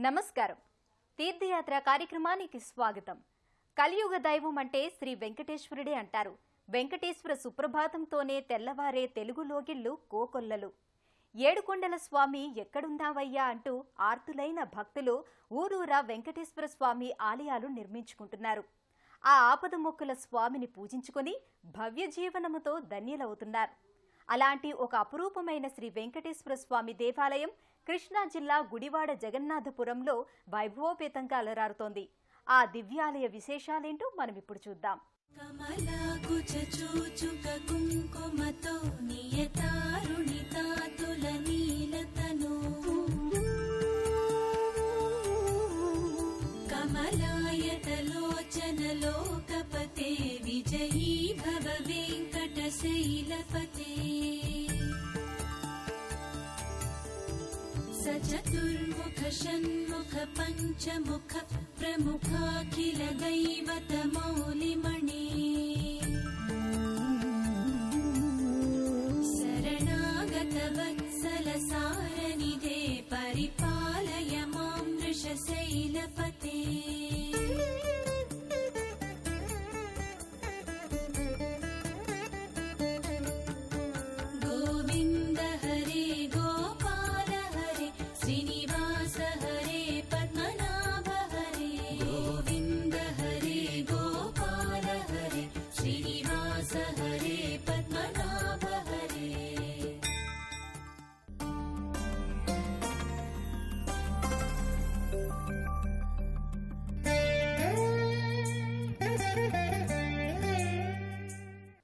నమస్కారం. తీర్థయాత్ర కార్యక్రమానికి స్వాగతం. కలియుగ దైవం అంటే శ్రీ వెంకటేశ్వరుడే అంటారు. వెంకటేశ్వర సుప్రభాతంతోనే తెల్లవారే తెలుగు లోగిళ్లు కోకొల్లలు. ఏడుకొండల స్వామి ఎక్కడున్నావయ్యా అంటూ ఆర్తులైన భక్తులు ఊరూరా వెంకటేశ్వర స్వామి ఆలయాలు నిర్మించుకుంటున్నారు. ఆ ఆపద మొక్కుల స్వామిని పూజించుకుని భవ్య జీవనముతో ధన్యులవుతున్నారు. అలాంటి ఒక అపురూపమైన శ్రీ వెంకటేశ్వర స్వామి దేవాలయం కృష్ణా జిల్లా గుడివాడ జగన్నాథపురంలో వైభవోపేతంగా అలరారుతోంది. ఆ దివ్యాలయ విశేషాలేంటో మనం ఇప్పుడు చూద్దాం. విజయీ భవ వెంకటశైలపతే సచతుర్ముఖ షణ్ముఖ పంచముఖ ప్రముఖాఖిల దైవత మౌలిమణి శరణాగత వత్సల సారనిధే పరిపాలయ మాం వృషశైలపతే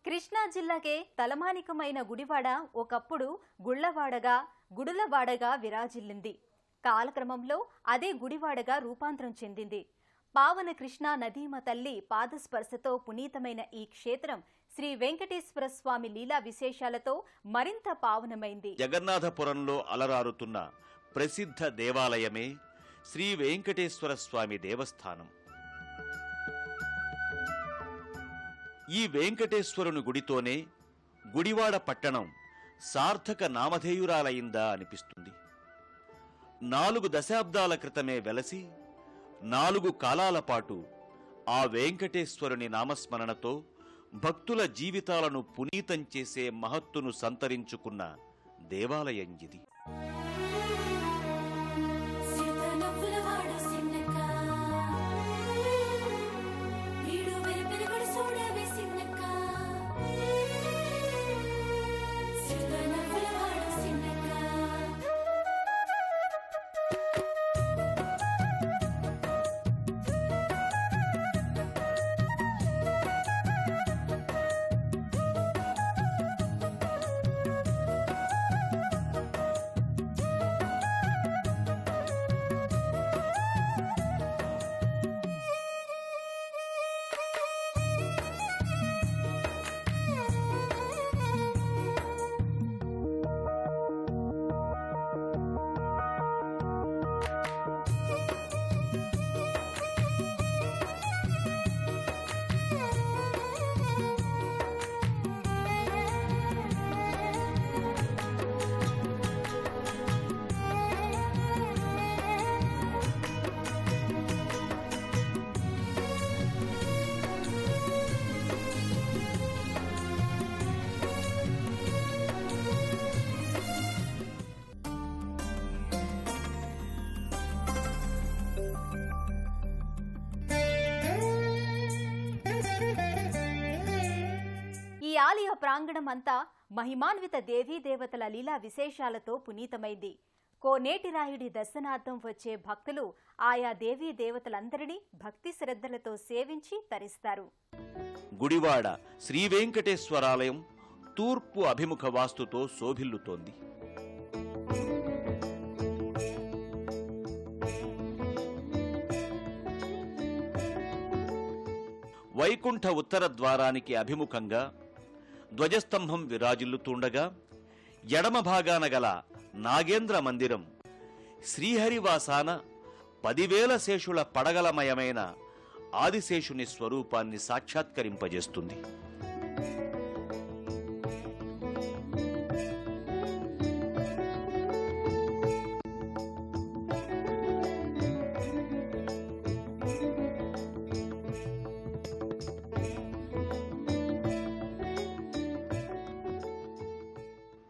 కృష్ణా జిల్లాకే తలమానికమైన గుడివాడ ఒకప్పుడు గుడులవాడగా విరాజిల్లింది. కాలక్రమంలో అదే గుడివాడగా రూపాంతరం చెందింది. పావన కృష్ణా నదీమ తల్లి పాదస్పర్శతో పునీతమైన ఈ క్షేత్రం శ్రీ వెంకటేశ్వర స్వామి లీలా విశేషాలతో మరింత పావనమైంది. జగన్నాథపురంలో అలరారుతున్న ప్రసిద్ధ దేవాలయమే శ్రీ వెంకటేశ్వర స్వామి దేవస్థానం. ఈ వెంకటేశ్వరుని గుడితోనే గుడివాడ పట్టణం సార్థక నామధేయురాలయిందా అనిపిస్తుంది. 4 దశాబ్దాల క్రితమే వెలసి 4 కాలాల పాటు ఆ వెంకటేశ్వరుని నామస్మరణతో భక్తుల జీవితాలను పునీతం చేసే మహత్తును సంతరించుకున్న దేవాలయం ఇది. ఈ ఆలయ ప్రాంగణం అంతా మహిమాన్విత దేవీ దేవతల లీలా విశేషాలతో పునీతమైంది. కోనేటి రాయుడి దర్శనార్థం వచ్చే భక్తులు ఆయా దేవీ దేవతలందరినీ భక్తి శ్రద్ధలతో సేవించి తరిస్తారు. గుడివాడ శ్రీ వెంకటేశ్వరాలయం తూర్పు అభిముఖ వాస్తుతో శోభిల్లుతోంది. వైకుంఠ ఉత్తర ద్వారానికి అభిముఖంగా ధ్వజస్తంభం విరాజిల్లుతుండగా ఎడమ భాగాన గల నాగేంద్ర మందిరం శ్రీహరివాసాన 10,000 శేషుల పడగలమయమైన ఆదిశేషుని స్వరూపాన్ని సాక్షాత్కరింపజేస్తుంది.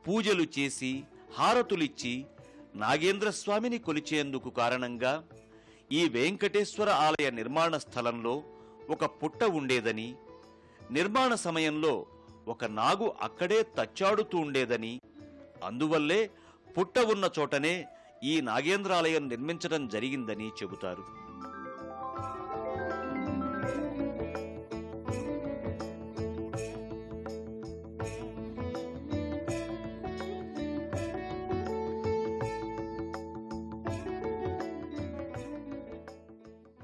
పూజలు చేసి హారతులిచ్చి నాగేంద్రస్వామిని కొలిచేందుకు కారణంగా ఈ వెంకటేశ్వర ఆలయ నిర్మాణ స్థలంలో ఒక పుట్ట ఉండేదని, నిర్మాణ సమయంలో ఒక నాగు అక్కడే తచ్చాడుతూ ఉండేదని, అందువల్లే పుట్ట ఉన్న చోటనే ఈ నాగేంద్రాలయం నిర్మించడం జరిగిందని చెబుతారు.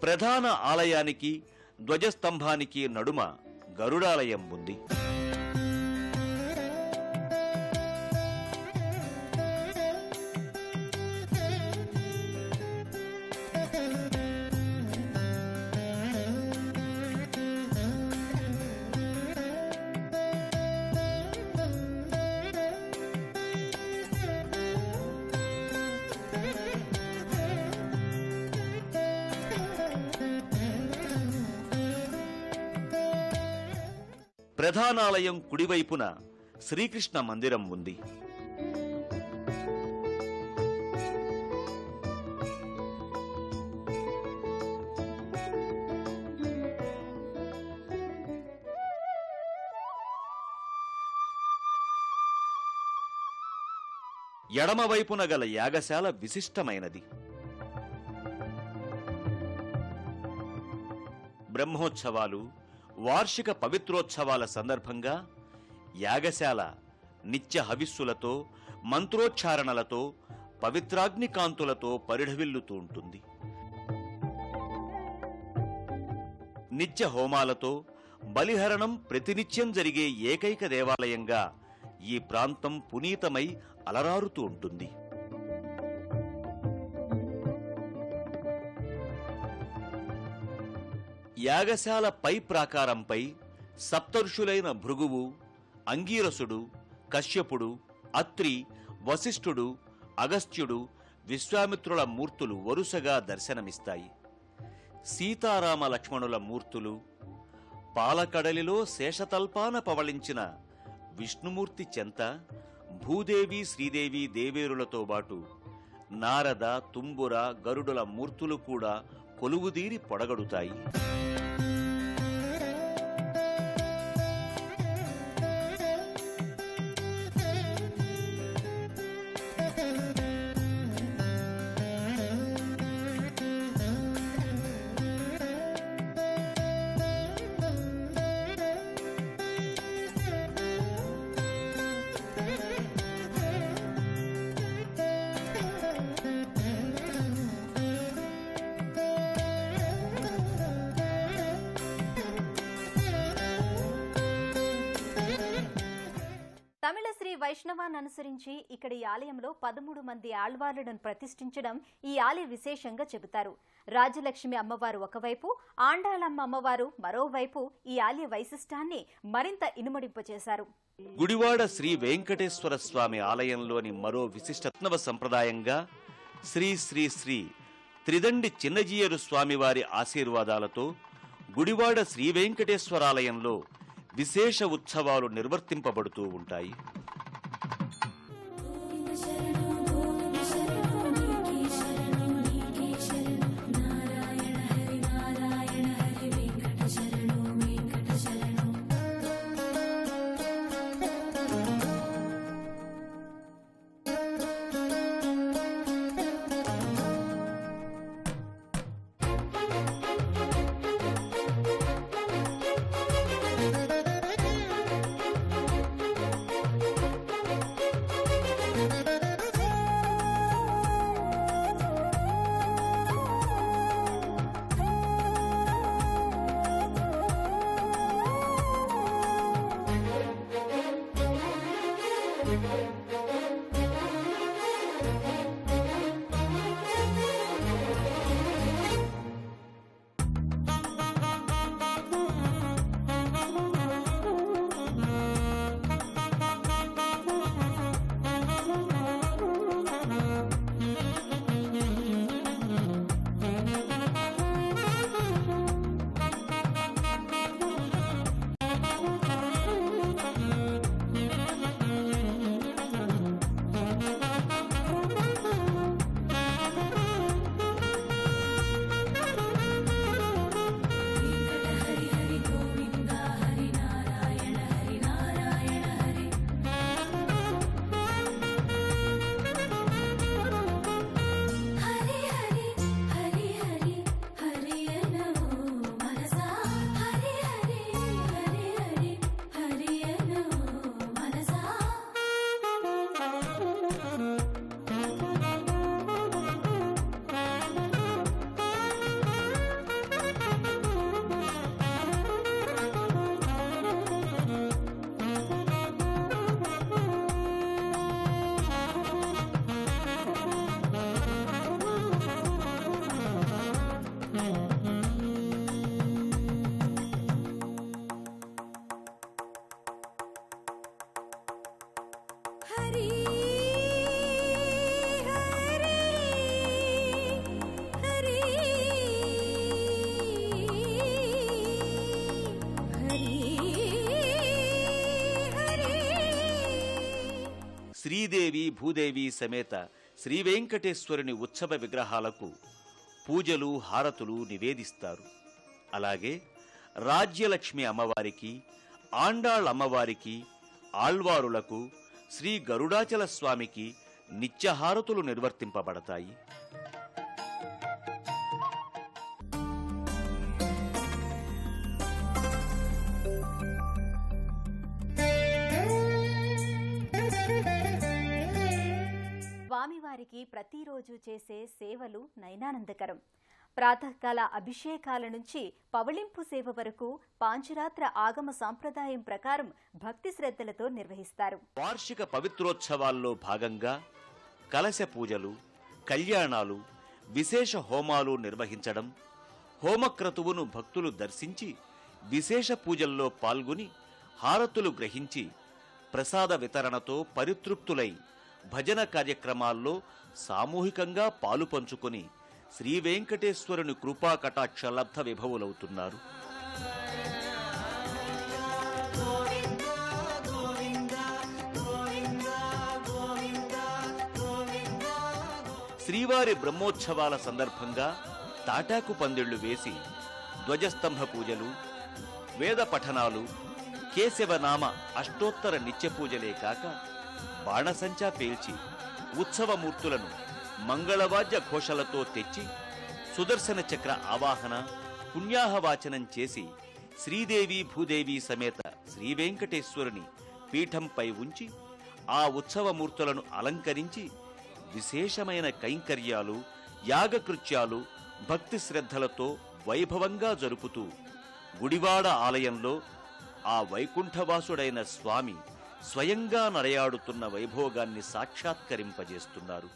ప్రధాన ఆలయానికి ధ్వజస్తంభానికి నడుమ గరుడాలయం ఉంది. ప్రధానాలయం కుడివైపున శ్రీకృష్ణ మందిరం ఉంది. ఎడమవైపున గల యాగశాల విశిష్టమైనది. బ్రహ్మోత్సవాలు, వార్షిక పవిత్రోత్సవాల సందర్భంగా యాగశాల నిత్య హవిస్సులతో, మంత్రోచ్చారణలతో, పవిత్రాగ్నికాంతులతో పరిఢవిల్లుతూ ఉంటుంది. నిత్య హోమాలతో బలిహరణం ప్రతినిత్యం జరిగే ఏకైక దేవాలయంగా ఈ ప్రాంతం పునీతమై అలరారుతూ ఉంటుంది. యాగశాల పై ప్రాకారంపై సప్తఋషులైన భృగువు, అంగీరసుడు, కశ్యపుడు, అత్రి, వశిష్ఠుడు, అగస్త్యుడు, విశ్వామిత్రుల మూర్తులు వరుసగా దర్శనమిస్తాయి. సీతారామ లక్ష్మణుల మూర్తులు, పాలకడలిలో శేషతల్పాన పవళించిన విష్ణుమూర్తి చెంత భూదేవి, శ్రీదేవి దేవేరులతో బాటు నారద, తుంబుర, గరుడుల మూర్తులు కూడా కొలువుదీరి పొడగడుతాయి. తమిళ శ్రీ వైష్ణవాన్ని అనుసరించి ఇక్కడి ఆలయంలో 13 మంది ఆళ్వార్లను ప్రతిష్ఠించడం ఈ ఆలయ విశేషంగా చెబుతారు. రాజలక్ష్మి అమ్మవారు ఒకవైపు, ఆండాళమ్మ అమ్మవారు మరోవైపు ఈ ఆలయ వైశిష్టాన్ని మరింత ఇనుమడింపచేశారు. గుడివాడ శ్రీ వెంకటేశ్వర స్వామి ఆలయంలోని మరో విశిష్టత్నవ సంప్రదాయంగా శ్రీ శ్రీ శ్రీ త్రిదండి చిన్నజీయరు స్వామివారి ఆశీర్వాదాలతో గుడివాడ శ్రీ వెంకటేశ్వరాలయంలో విశేష ఉత్సవాలు నిర్వర్తింపబడుతూ ఉంటాయి. శ్రీదేవి భూదేవి సమేత శ్రీ వెంకటేశ్వరుని ఉత్సవ విగ్రహాలకు పూజలు హారతులు నివేదిస్తారు. అలాగే రాజ్యలక్ష్మి అమ్మవారికి, ఆండాళ్ అమ్మవారికి, ఆళ్వారులకు, శ్రీ గరుడాచల స్వామికి నిత్యహారతులు నిర్వర్తింపబడతాయి. స్వామివారికి ప్రతిరోజు చేసే సేవలు నయనానందకరం. ప్రాతకాల అభిషేకాల నుంచి పవళింపు సేవ వరకు పాంచరాత్ర ఆగమ సాంప్రదాయం ప్రకారం భక్తి శ్రద్ధలతో నిర్వహిస్తారు. వార్షిక పవిత్రోత్సవాల్లో భాగంగా కలశ పూజలు, కళ్యాణాలు, విశేష హోమాలు నిర్వహించడం, హోమక్రతువును భక్తులు దర్శించి విశేష పూజల్లో పాల్గొని హారతులు గ్రహించి ప్రసాద వితరణతో పరితృప్తులై భజన కార్యక్రమాల్లో సామూహికంగా పాలు పంచుకొని శ్రీ వెంకటేశ్వరుని కృపా కటాక్ష లబ్ధ విభవులవుతున్నారు. శ్రీవారి బ్రహ్మోత్సవాల సందర్భంగా తాటాకు పందిళ్లు వేసి ధ్వజస్తంభ పూజలు, వేద పఠనాలు, కేశవనామ అష్టోత్తర నిత్య పూజలే కాక బాణసంచా పేల్చి ఉత్సవమూర్తులను మంగళవాద్య ఘోషలతో తెచ్చి సుదర్శన చక్ర ఆవాహన, పుణ్యాహవాచనం చేసి శ్రీదేవి భూదేవి సమేత శ్రీ వెంకటేశ్వరుని పీఠంపై ఉంచి ఆ ఉత్సవమూర్తులను అలంకరించి విశేషమైన కైంకర్యాలు, యాగకృత్యాలు భక్తి శ్రద్ధలతో వైభవంగా జరుపుతూ గుడివాడ ఆలయంలో ఆ వైకుంఠవాసుడైన స్వామి స్వయంగా నడయాడుతున్న వైభోగాన్ని సాక్షాత్కరింపజేస్తున్నారు.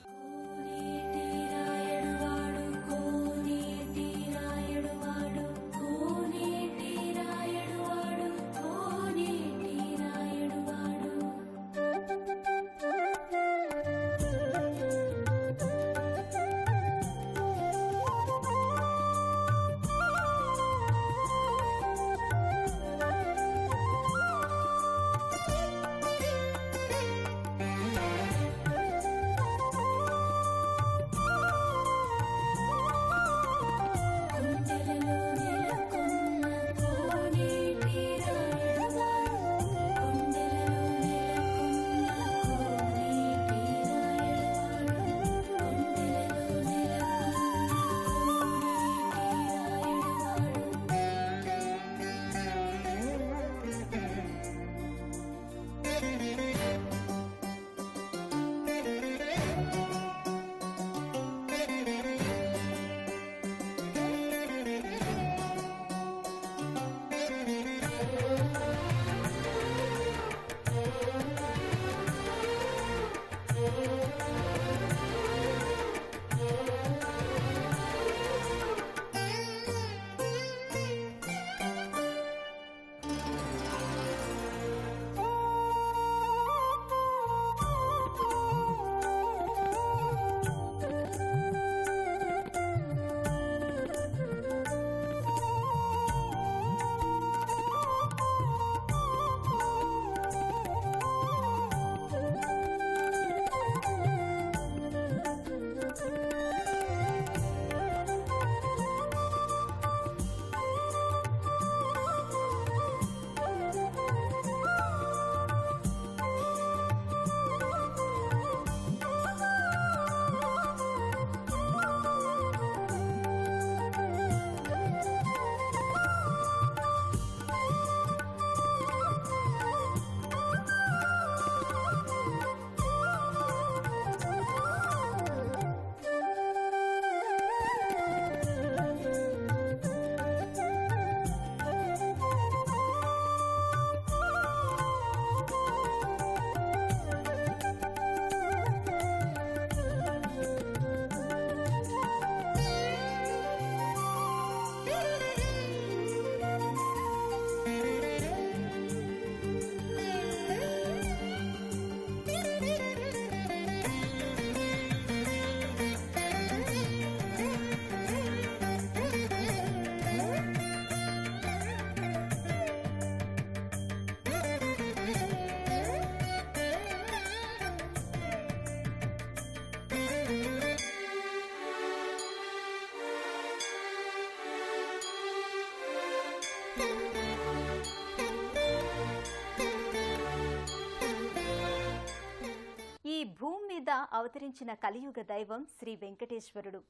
మీద అవతరించిన కలియుగ దైవం శ్రీ వెంకటేశ్వరుడు.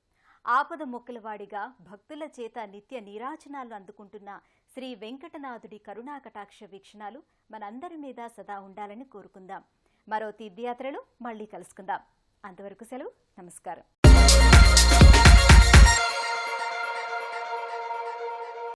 ఆపద మొక్కలవాడిగా భక్తుల చేత నిత్య నీరాజనాలు అందుకుంటున్న శ్రీ వెంకటనాథుడి కరుణాకటాక్ష వీక్షణాలు మనందరి మీద సదా ఉండాలని కోరుకుందాం. మరో తీర్థయాత్రలో మళ్ళీ కలుసుకుందాం. అంతవరకు సెలవు. నమస్కారం.